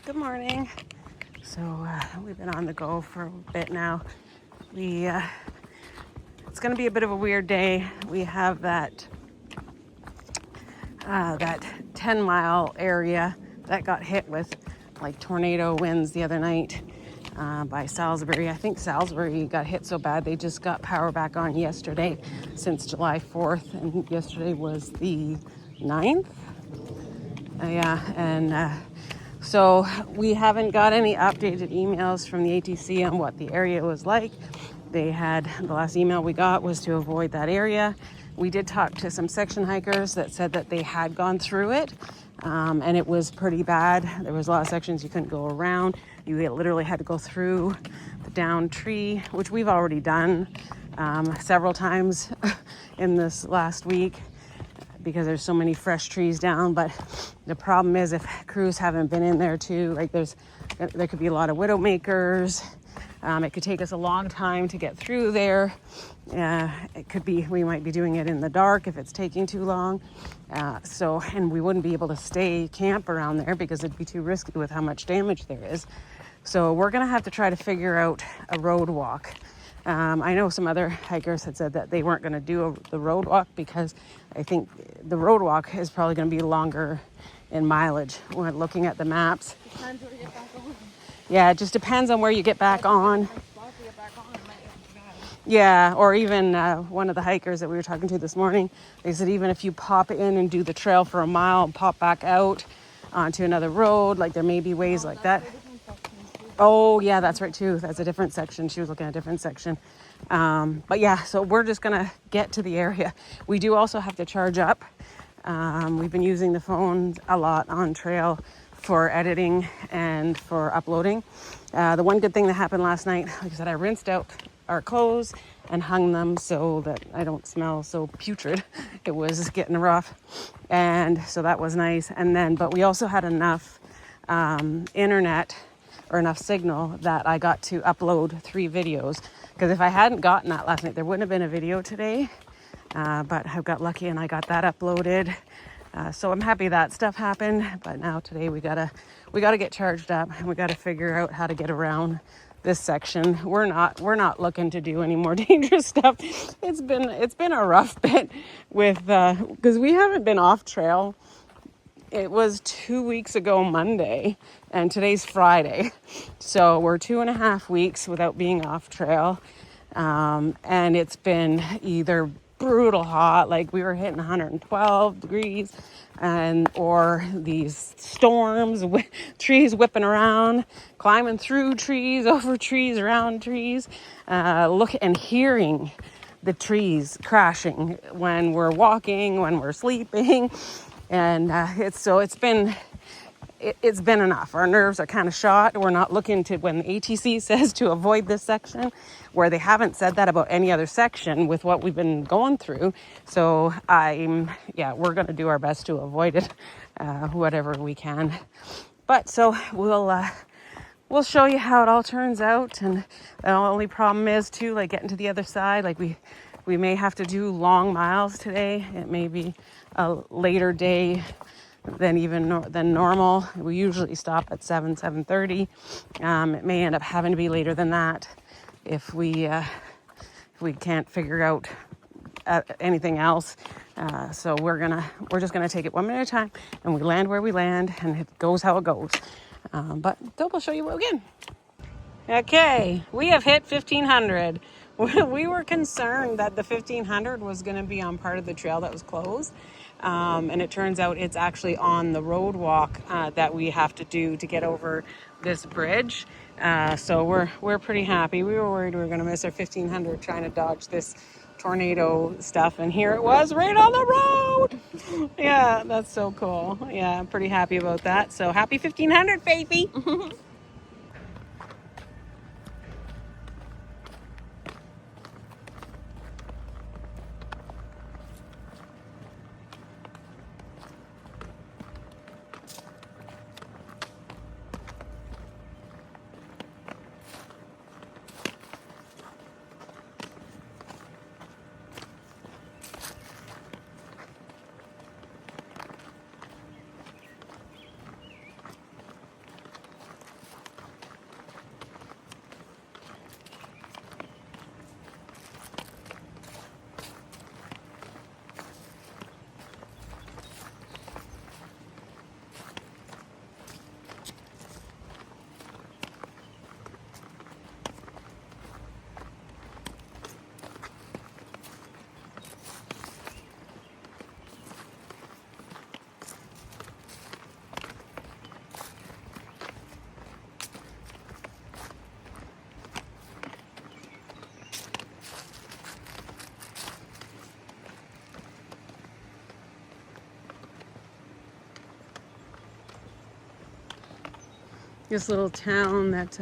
Good morning. So we've been on the go for a bit now. It's going to be a bit of a weird day. We have that 10-mile area that got hit with like tornado winds the other night by Salisbury. I think Salisbury got hit so bad they just got power back on yesterday since July 4th, and yesterday was the 9th. So we haven't got any updated emails from the ATC on what the area was like. The last email we got was to avoid that area. We did talk to some section hikers that said that they had gone through it, and it was pretty bad. There was a lot of sections you couldn't go around. You literally had to go through the downed tree, which we've already done several times in this last week, because there's so many fresh trees down. But the problem is if crews haven't been in there too, like there could be a lot of widow makers. It could take us a long time to get through there. It could be, we might be doing it in the dark if it's taking too long. And we wouldn't be able to camp around there because it'd be too risky with how much damage there is. So we're gonna have to try to figure out a road walk. I know some other hikers had said that they weren't going to do the road walk because I think the road walk is probably going to be longer in mileage. We're looking at the maps. Depends where you get back on. Yeah, it just depends on where you get back on. Yeah, or even one of the hikers that we were talking to this morning, they said even if you pop in and do the trail for a mile and pop back out onto another road, like there may be ways like that. Oh, yeah, that's right, too. That's a different section. She was looking at a different section. But yeah, so we're just going to get to the area. We do also have to charge up. We've been using the phone a lot on trail for editing and for uploading. The one good thing that happened last night, like I said, I rinsed out our clothes and hung them so that I don't smell so putrid. It was getting rough. And so that was nice. But we also had enough internet or enough signal that I got to upload 3 videos. Because if I hadn't gotten that last night, there wouldn't have been a video today. But I got lucky and I got that uploaded. So I'm happy that stuff happened. But now today we gotta get charged up and we gotta figure out how to get around this section. We're not looking to do any more dangerous stuff. It's been a rough bit with because we haven't been off trail. It was 2 weeks ago Monday, and today's Friday. So we're 2.5 weeks without being off trail. And it's been either brutal hot, like we were hitting 112 degrees, or these storms, trees whipping around, climbing through trees, over trees, around trees, and hearing the trees crashing when we're walking, when we're sleeping. And it's been enough. Our nerves are kind of shot. We're not looking to, when the ATC says to avoid this section, where they haven't said that about any other section with what we've been going through. So we're going to do our best to avoid it, whatever we can. But so we'll show you how it all turns out. And the only problem is too, like getting to the other side, like we may have to do long miles today. It may be a later day than normal. We usually stop at 7:30. It may end up having to be later than that if we can't figure out anything else. So we're just gonna take it one minute at a time, and we land where we land, and it goes how it goes. But we'll show you again. Okay, we have hit 1,500. We were concerned that the 1,500 was going to be on part of the trail that was closed. And it turns out it's actually on the road walk that we have to do to get over this bridge. So we're pretty happy. We were worried we were going to miss our 1,500 trying to dodge this tornado stuff. And here it was right on the road. Yeah, that's so cool. Yeah, I'm pretty happy about that. So happy 1,500, baby. This little town that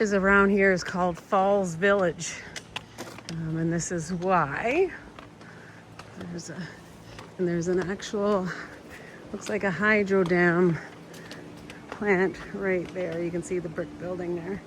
is around here is called Falls Village. And this is why. There's an actual, looks like a hydro dam plant right there. You can see the brick building there.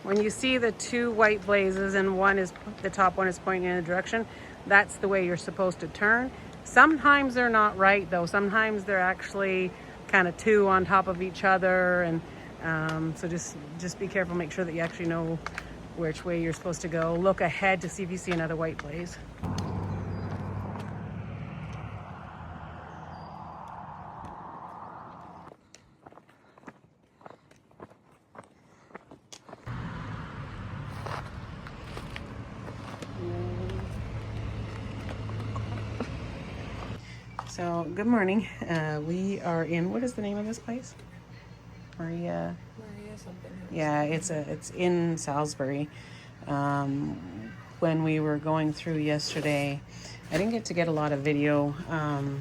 When you see the two white blazes and the top one is pointing in a direction, that's the way you're supposed to turn. Sometimes they're not right though. Sometimes they're actually kind of two on top of each other, and so just be careful. Make sure that you actually know which way you're supposed to go. Look ahead to see if you see another white blaze. So, good morning. We are in, what is the name of this place? Maria something. Yeah, it's in Salisbury. When we were going through yesterday, I didn't get a lot of video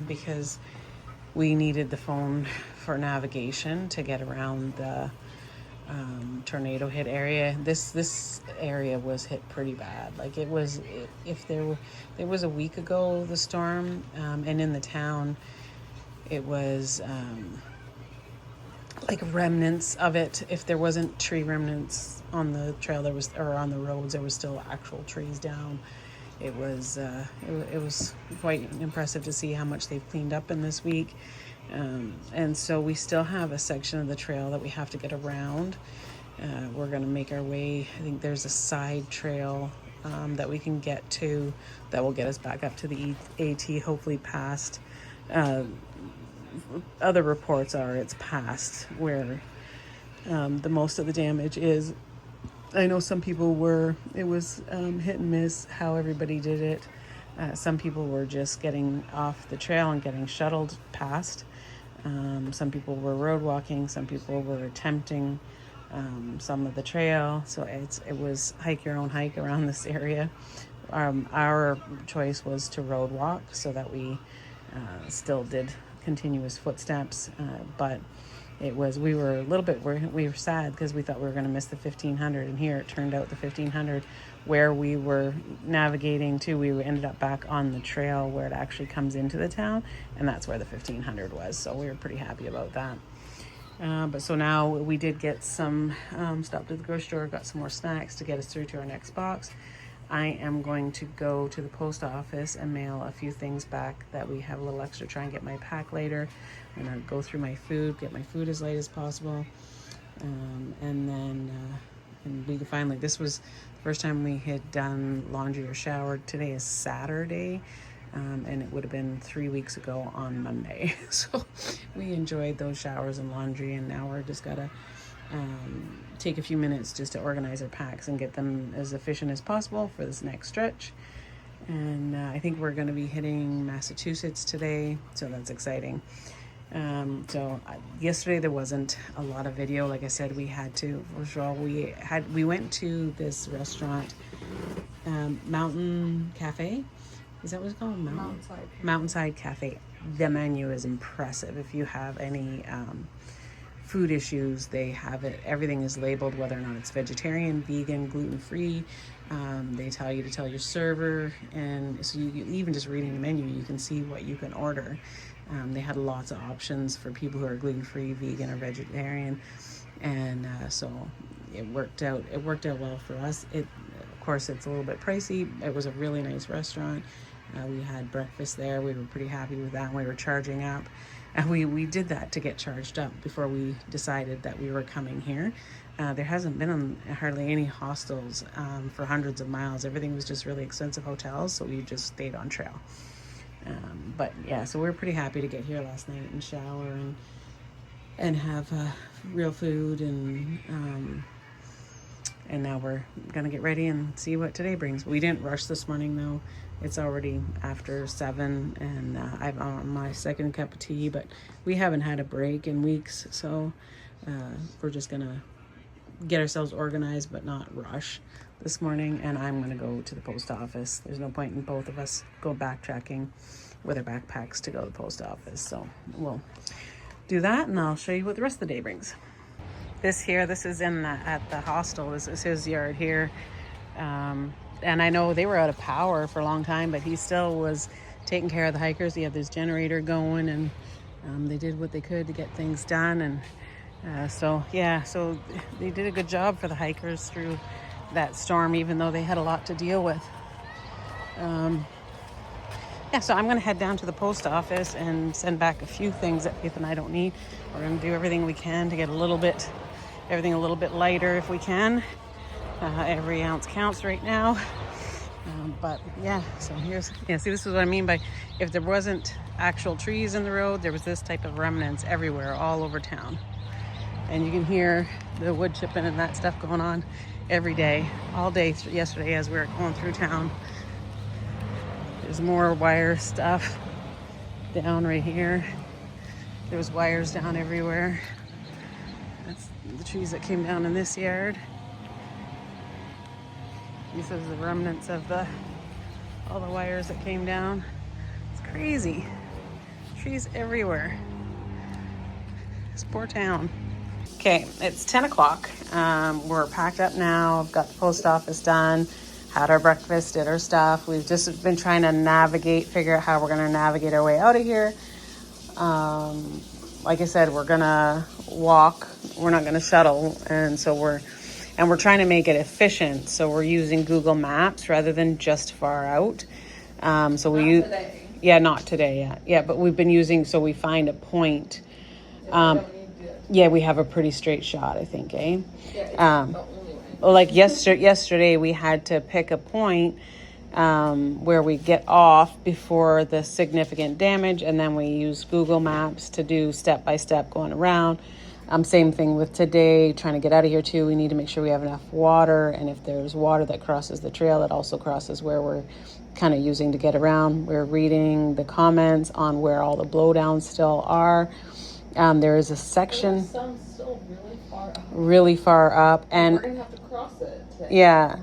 because we needed the phone for navigation to get around the tornado hit area. This area was hit pretty bad. Like it was a week ago, the storm, and in the town it was like remnants of it. If there wasn't tree remnants on the trail, or on the roads, there was still actual trees down. It was quite impressive to see how much they've cleaned up in this week. And so we still have a section of the trail that we have to get around. We're going to make our way. I think there's a side trail that we can get to that will get us back up to the AT, hopefully past. Other reports are it's past where the most of the damage is. I know some people it was hit and miss how everybody did it. Some people were just getting off the trail and getting shuttled past. Some people were road walking. Some people were attempting some of the trail. So it was hike your own hike around this area. Our choice was to road walk so that we still did continuous footsteps, but we were a little bit we were sad because we thought we were going to miss the 1500, and here it turned out the 1500 where we were navigating to, we ended up back on the trail where it actually comes into the town, and that's where the 1500 was. So we were pretty happy about that. But so now we did get some stopped at the grocery store, got some more snacks to get us through to our next box. I am going to go to the post office and mail a few things back that we have a little extra, try and get my pack later. I'm going to go through my food, get my food as late as possible. And then and we finally, this was the first time we had done laundry or showered. Today is Saturday, and it would have been 3 weeks ago on Monday. So we enjoyed those showers and laundry, and now we're just got to take a few minutes just to organize our packs and get them as efficient as possible for this next stretch. And I think we're going to be hitting Massachusetts today, so that's exciting. Yesterday there wasn't a lot of video. Like I said, we had to, first of all, we went to this restaurant, Mountain Cafe. Is that what it's called? Mountainside Cafe. The menu is impressive. If you have any food issues, they have it. Everything is labeled, whether or not it's vegetarian, vegan, gluten-free. They tell you to tell your server, and so you even just reading the menu, you can see what you can order. They had lots of options for people who are gluten-free, vegan, or vegetarian, and so it worked out well for us. Of course, it's a little bit pricey. It was a really nice restaurant. We had breakfast there. We were pretty happy with that, and we were charging up. And we did that to get charged up before we decided that we were coming here. There hasn't been hardly any hostels for hundreds of miles. Everything was just really expensive hotels, so we just stayed on trail. But yeah, so we were pretty happy to get here last night and shower and have real food And now we're gonna get ready and see what today brings. We didn't rush this morning though. It's already after 7, and I'm on my second cup of tea, but we haven't had a break in weeks, so we're just gonna get ourselves organized but not rush this morning. And I'm gonna go to the post office. There's no point in both of us go backtracking with our backpacks to go to the post office, so we'll do that, and I'll show you what the rest of the day brings. This is in at the hostel. This is his yard here. And I know they were out of power for a long time, but he still was taking care of the hikers. He had this generator going, and they did what they could to get things done. And so they did a good job for the hikers through that storm, even though they had a lot to deal with. So I'm going to head down to the post office and send back a few things that Faith and I don't need. We're going to do everything we can to get everything a little bit lighter if we can. Every ounce counts right now. See, this is what I mean by if there wasn't actual trees in the road, there was this type of remnants everywhere, all over town. And you can hear the wood chipping and that stuff going on every day, all day yesterday as we were going through town. There's more wire stuff down right here. There was wires down everywhere. That's the trees that came down in this yard. This is the remnants of all the wires that came down. It's crazy. Trees everywhere. This poor town. Okay, it's 10 o'clock. We're packed up now. I've got the post office done. Had our breakfast, did our stuff. We've just been trying to figure out how we're going to navigate our way out of here. Like I said, we're going to walk. We're not going to shuttle. And so we're trying to make it efficient. So we're using Google Maps rather than just far out. Not today. Yeah, not today. Yeah, but we've been using, so we find a point. We have a pretty straight shot, I think, eh? Yeah, like yesterday we had to pick a point where we get off before the significant damage, and then we use Google Maps to do step-by-step going around. Same thing with today, trying to get out of here too. We need to make sure we have enough water, and if there's water that crosses the trail, it also crosses where we're kind of using to get around. We're reading the comments on where all the blowdowns still are. There is a section some still really far up, and we're gonna have to cross it today. Yeah.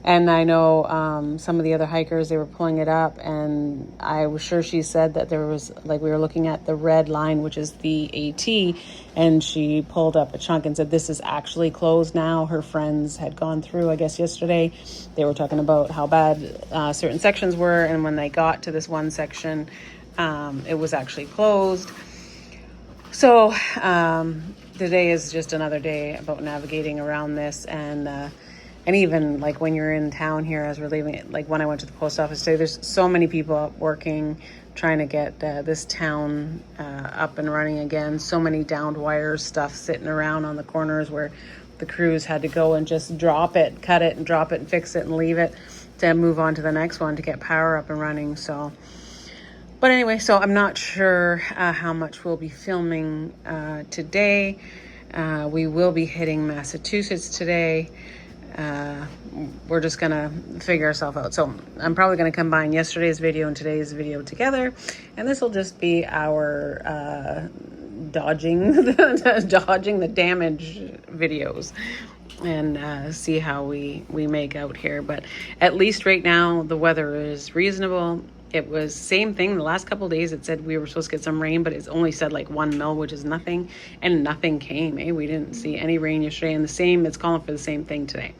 And I know some of the other hikers, they were pulling it up, and I was sure she said that there was, like, we were looking at the red line, which is the AT, and she pulled up a chunk and said this is actually closed now. Her friends had gone through, I guess, yesterday. They were talking about how bad certain sections were, and when they got to this one section, it was actually closed. So today is just another day about navigating around this, and even like when you're in town here as we're leaving it, like when I went to the post office today, there's so many people up working, trying to get this town up and running again. So many downed wires, stuff sitting around on the corners where the crews had to go and just drop it, cut it and drop it and fix it and leave it to move on to the next one to get power up and running. But anyway, so I'm not sure how much we'll be filming today. We will be hitting Massachusetts today. We're just gonna figure ourselves out. So I'm probably gonna combine yesterday's video and today's video together, and this will just be our dodging the damage videos, and see how we make out here. But at least right now the weather is reasonable. It was same thing the last couple of days. It said we were supposed to get some rain, but it's only said like 1 mil, which is nothing, and nothing came. We didn't see any rain yesterday, and it's calling for the same thing today.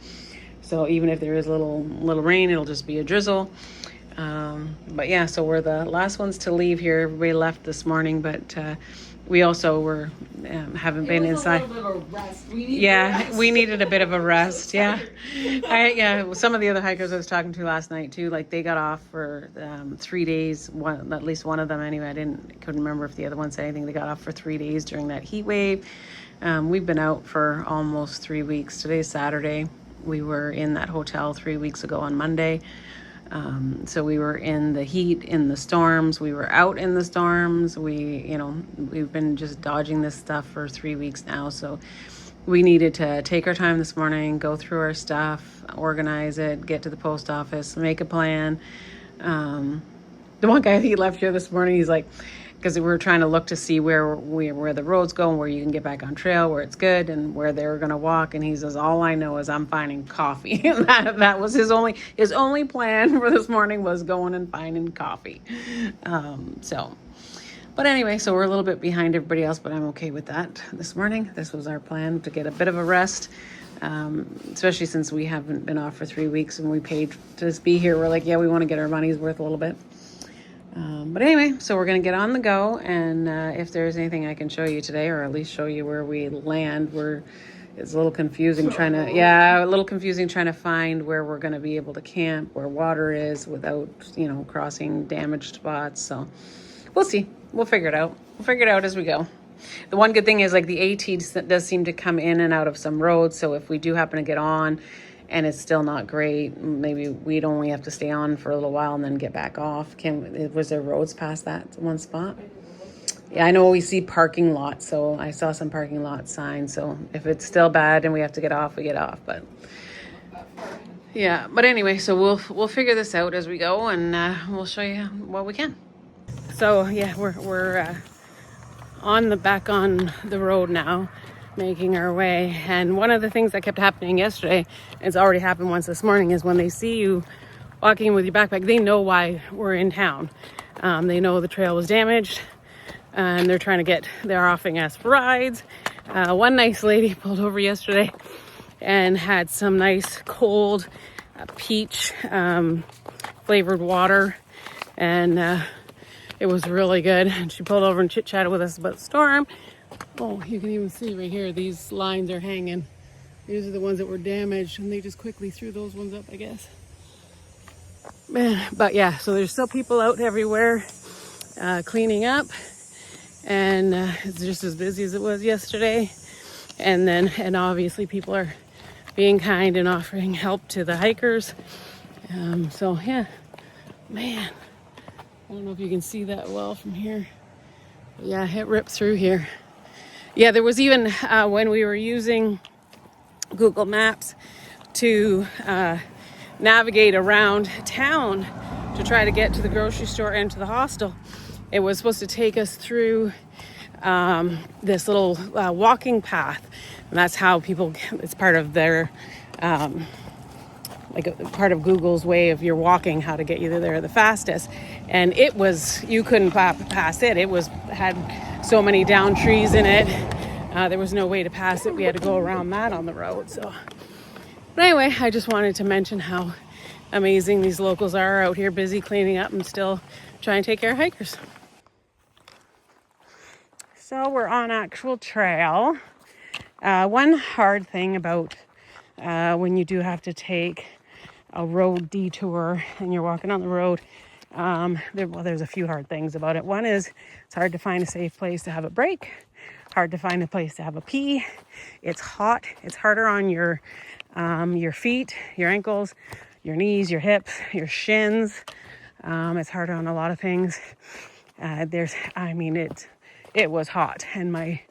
So even if there is a little rain, it'll just be a drizzle. But yeah, so we're the last ones to leave here. Everybody left this morning, but we also haven't been inside. A little bit of a rest. We needed a bit of a rest. Yeah. Some of the other hikers I was talking to last night too, like they got off for 3 days. At least one of them anyway. Couldn't remember if the other one said anything. They got off for 3 days during that heat wave. We've been out for almost 3 weeks. Today's Saturday. We were in that hotel 3 weeks ago on Monday. So we were in the heat, in the storms. We were out in the storms. We've been just dodging this stuff for 3 weeks now. So we needed to take our time this morning, go through our stuff, organize it, get to the post office, make a plan. The one guy, he left here this morning, he's like, because we were trying to look to see where the roads go and where you can get back on trail, where it's good, and where they were going to walk. And he says, all I know is I'm finding coffee. that was his only plan for this morning, was going and finding coffee. But anyway, so we're a little bit behind everybody else, but I'm okay with that this morning. This was our plan, to get a bit of a rest, especially since we haven't been off for 3 weeks and we paid to just be here. We're like, yeah, we want to get our money's worth a little bit. But anyway, so we're going to get on the go, and if there's anything I can show you today, or at least show you where we land, it's a little confusing trying to find where we're going to be able to camp, where water is, without, crossing damaged spots. So we'll see. We'll figure it out. We'll figure it out as we go. The one good thing is, like, the AT does seem to come in and out of some roads, so if we do happen to get on and it's still not great, maybe we'd only have to stay on for a little while and then get back off. Was there roads past that one spot? Yeah, I know we see parking lots, so I saw some parking lot signs. So if it's still bad and we have to get off, we get off. But yeah, but anyway, so we'll figure this out as we go, and we'll show you what we can. So yeah, we're back on the road now, making our way. And one of the things that kept happening yesterday, it's already happened once this morning, is when they see you walking with your backpack, they know why we're in town. They know the trail was damaged, and they're offering us rides. One nice lady pulled over yesterday and had some nice cold peach flavored water, and it was really good. And she pulled over and chit-chatted with us about the storm. Oh, you can even see right here, these lines are hanging. These are the ones that were damaged, and they just quickly threw those ones up, I guess. Man, but yeah, so there's still people out everywhere cleaning up, and it's just as busy as it was yesterday. And obviously people are being kind and offering help to the hikers. So yeah, man, I don't know if you can see that well from here. But yeah, it ripped through here. Yeah, there was even when we were using Google Maps to navigate around town to try to get to the grocery store and to the hostel, it was supposed to take us through this little walking path. And that's how it's part of their, part of Google's way of your walking, how to get you there the fastest. And you couldn't pass it. Had so many down trees in it. There was no way to pass it. We had to go around that on the road. But anyway, I just wanted to mention how amazing these locals are out here, busy cleaning up and still trying to take care of hikers. So we're on actual trail. One hard thing about when you do have to take a road detour and you're walking on the road, there's a few hard things about it. One is it's hard to find a safe place to have a break, hard to find a place to have a pee. It's hot. It's harder on your feet, your ankles, your knees, your hips, your shins. It's harder on a lot of things. It was hot, and my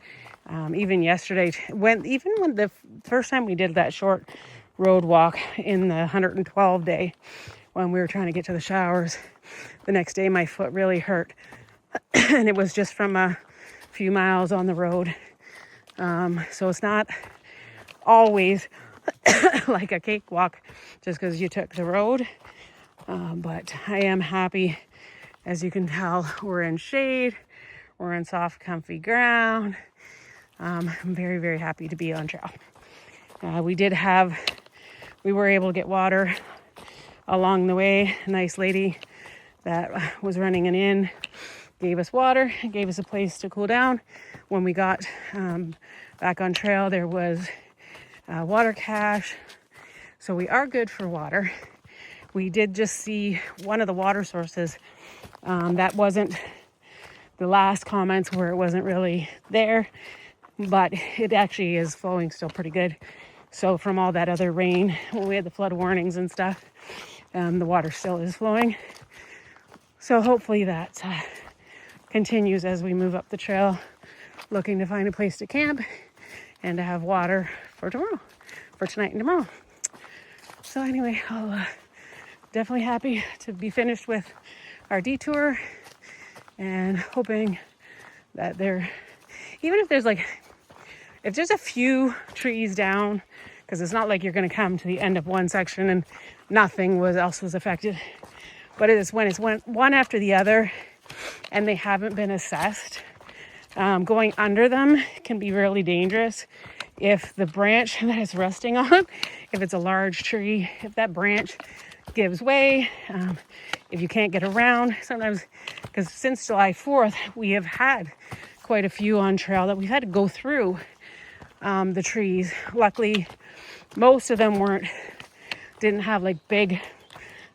even yesterday, when the first time we did that short road walk in the 112 day, when we were trying to get to the showers, the next day my foot really hurt, and it was just from a few miles on the road. So it's not always like a cakewalk just because you took the road, but I am happy. As you can tell, we're in shade, we're in soft, comfy ground. I'm very, very happy to be on trail. We were able to get water along the way. A nice lady that was running an inn gave us water, gave us a place to cool down. When we got back on trail, there was water cache. So we are good for water. We did just see one of the water sources that wasn't the last comments where it wasn't really there, but it actually is flowing still pretty good. So from all that other rain, when we had the flood warnings and stuff, the water still is flowing. So hopefully that continues as we move up the trail, looking to find a place to camp and to have water for tomorrow, for tonight and tomorrow. So anyway, I'll definitely happy to be finished with our detour, and hoping that even if there's if there's a few trees down, because it's not like you're going to come to the end of one section and nothing else was affected, but it's when it's one after the other and they haven't been assessed, going under them can be really dangerous. If the branch that it's resting on, if it's a large tree, if that branch gives way, if you can't get around, sometimes, because since July 4th, we have had quite a few on trail that we've had to go through the trees. Luckily, most of them didn't have big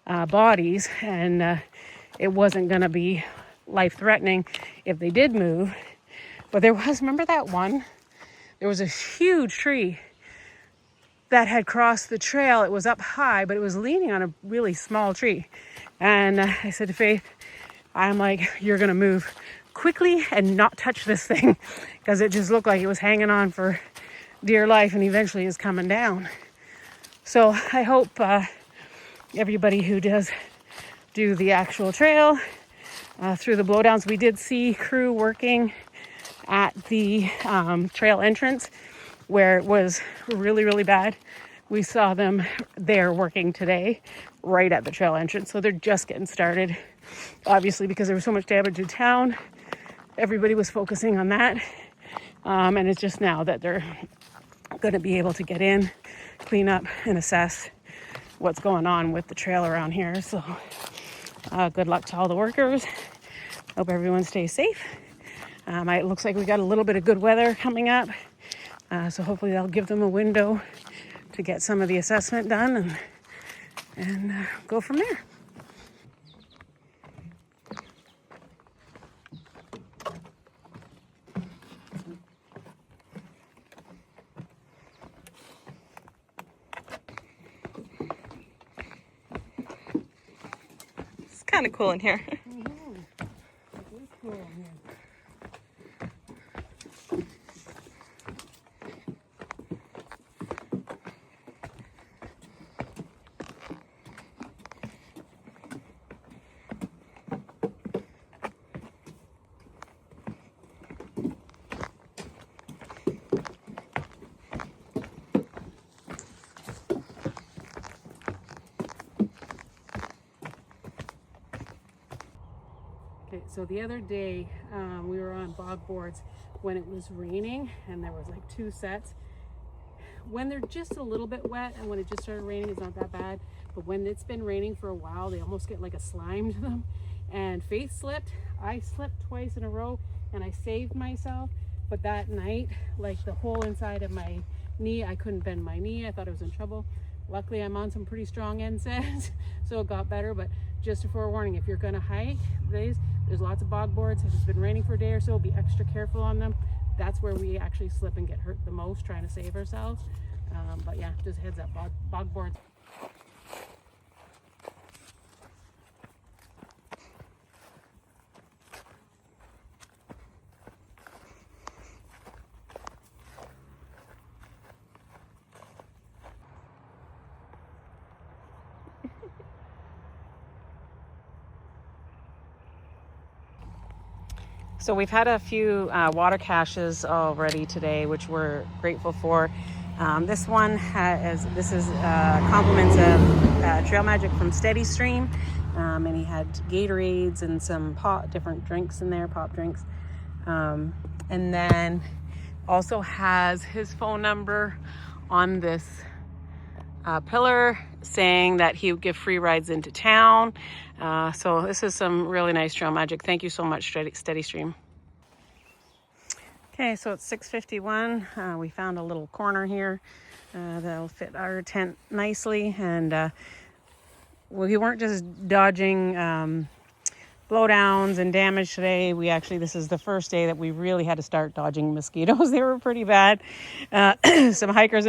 bodies, and it wasn't going to be life-threatening if they did move. But remember that one? There was a huge tree that had crossed the trail. It was up high, but it was leaning on a really small tree. And I said to Faith, I'm like, you're going to move quickly and not touch this thing, because it just looked like it was hanging on for dear life and eventually is coming down. So I hope everybody who does do the actual trail through the blowdowns, we did see crew working at the trail entrance where it was really, really bad. We saw them there working today right at the trail entrance. So they're just getting started. Obviously, because there was so much damage in town, everybody was focusing on that. And it's just now that they're going to be able to get in, clean up, and assess what's going on with the trail around here. So good luck to all the workers. Hope everyone stays safe. It looks like we got a little bit of good weather coming up. So hopefully that'll give them a window to get some of the assessment done and go from there. It's kind of cool in here. Mm-hmm. It is cool in here. Okay, so the other day we were on bog boards when it was raining, and there was two sets. When they're just a little bit wet and when it just started raining, it's not that bad. But when it's been raining for a while, they almost get a slime to them. And Faith slipped. I slipped twice in a row, and I saved myself. But that night, the whole inside of my knee, I couldn't bend my knee. I thought I was in trouble. Luckily, I'm on some pretty strong NSAIDs, so it got better. But just a forewarning, if you're going to hike, there's lots of bog boards. If it's been raining for a day or so, be extra careful on them. That's where we actually slip and get hurt the most, trying to save ourselves. But yeah, just heads up, bog boards. So we've had a few water caches already today, which we're grateful for. This one is compliments of Trail Magic from Steady Stream, and he had Gatorades and some different drinks in there, pop drinks, and then also has his phone number on this pillar, saying that he would give free rides into town. So this is some really nice Trail Magic. Thank you so much, Steady Stream. Okay, so it's 6:51. We found a little corner here that'll fit our tent nicely, and we weren't just dodging blowdowns and damage today. This is the first day that we really had to start dodging mosquitoes. They were pretty bad. Some hikers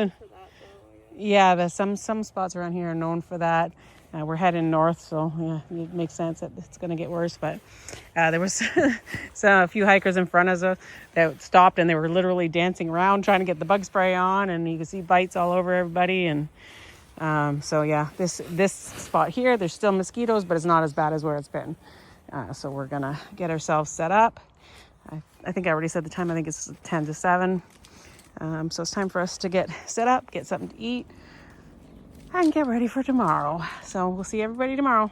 some spots around here are known for that. We're heading north, so yeah, it makes sense that it's going to get worse. But there was so a few hikers in front of us that stopped, and they were literally dancing around trying to get the bug spray on, and you can see bites all over everybody. And so yeah, this spot here, there's still mosquitoes, but it's not as bad as where it's been. So we're gonna get ourselves set up. I think I already said the time. I think it's 10 to 7. So it's time for us to get set up, get something to eat, and get ready for tomorrow. So we'll see everybody tomorrow.